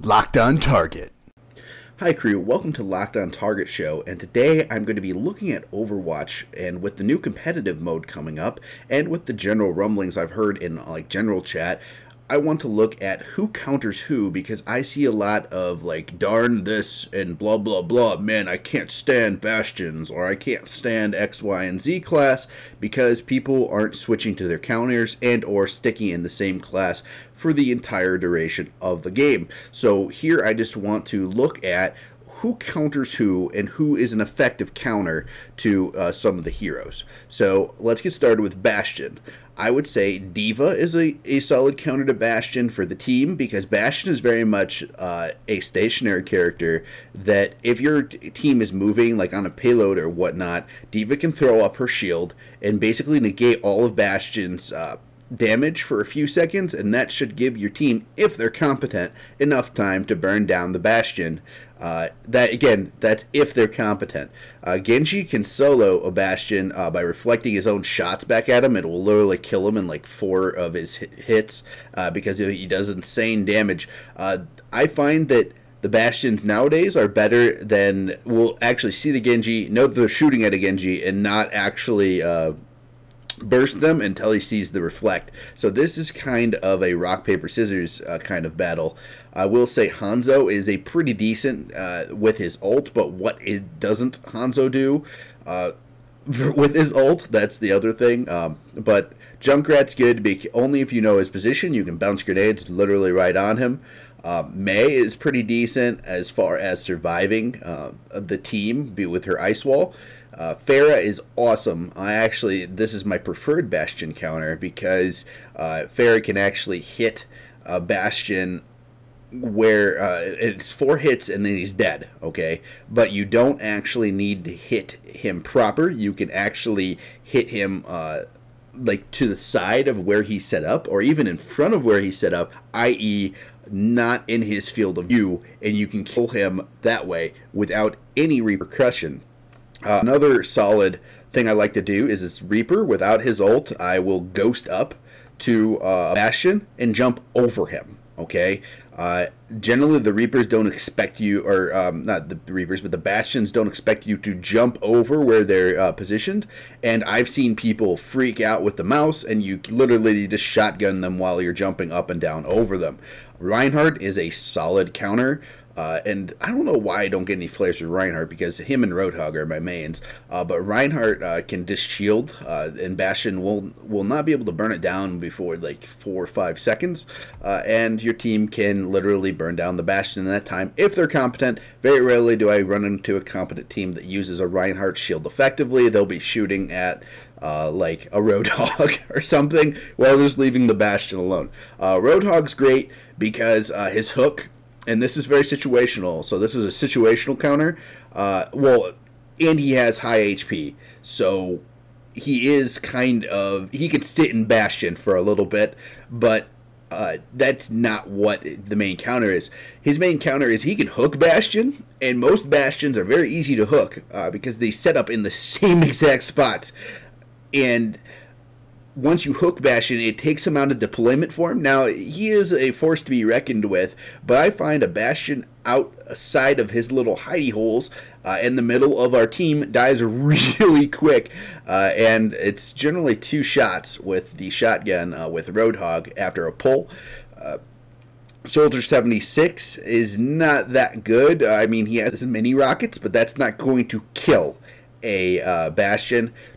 Locked on Target. Hi crew, welcome to Locked on Target Show, and today I'm going to be looking at Overwatch, and with the new competitive mode coming up, and with the general rumblings I've heard in general chat, I want to look at who counters who, because I see a lot of darn this and blah blah blah, man I can't stand Bastions, or I can't stand X, Y, and Z class, because people aren't switching to their counters and or sticking in the same class for the entire duration of the game. So here I just want to look at who counters who and who is an effective counter to some of the heroes. So let's get started with Bastion. I would say Diva is a solid counter to Bastion for the team, because Bastion is very much a stationary character that if your team is moving on a payload or whatnot, Diva can throw up her shield and basically negate all of Bastion's damage for a few seconds, and that should give your team, if they're competent, enough time to burn down the Bastion. That's if they're competent. Genji can solo a Bastion by reflecting his own shots back at him. It will literally kill him in 4 of his hits because he does insane damage. I find that the Bastions nowadays are better than we'll actually see the Genji, know that they're shooting at a Genji, and not actually burst them until he sees the reflect. So this is kind of a rock, paper, scissors kind of battle. I will say Hanzo is a pretty decent with his ult, but what it doesn't Hanzo do with his ult, that's the other thing. But Junkrat's good only if you know his position. You can bounce grenades literally right on him. Mei is pretty decent as far as surviving the team with her ice wall. Pharah is awesome. This is my preferred Bastion counter, because Pharah can actually hit a Bastion where it's 4 hits and then he's dead, okay? But you don't actually need to hit him proper. You can actually hit him to the side of where he's set up, or even in front of where he's set up, i.e. not in his field of view, and you can kill him that way without any repercussion. Another solid thing I like to do is this Reaper. Without his ult, I will ghost up to Bastion and jump over him, okay? Generally, the Reapers don't expect you, or not the Reapers, but the Bastions don't expect you to jump over where they're positioned, and I've seen people freak out with the mouse, and you literally just shotgun them while you're jumping up and down over them. Reinhardt is a solid counter. And I don't know why I don't get any flares with Reinhardt, because him and Roadhog are my mains. But Reinhardt can dish shield, and Bastion will not be able to burn it down before 4 or 5 seconds. And your team can literally burn down the Bastion in that time if they're competent. Very rarely do I run into a competent team that uses a Reinhardt shield effectively. They'll be shooting at a Roadhog or something while just leaving the Bastion alone. Roadhog's great because his hook. And this is very situational, so this is a situational counter. And he has high HP, so he is he could sit in Bastion for a little bit, but that's not what the main counter is. His main counter is he can hook Bastion, and most Bastions are very easy to hook because they set up in the same exact spots. And once you hook Bastion, it takes him out of deployment for him. Now, he is a force to be reckoned with, but I find a Bastion outside of his little hidey holes in the middle of our team dies really quick, and it's generally 2 shots with the shotgun with Roadhog after a pull. Soldier 76 is not that good. I mean, he has mini rockets, but that's not going to kill a Bastion.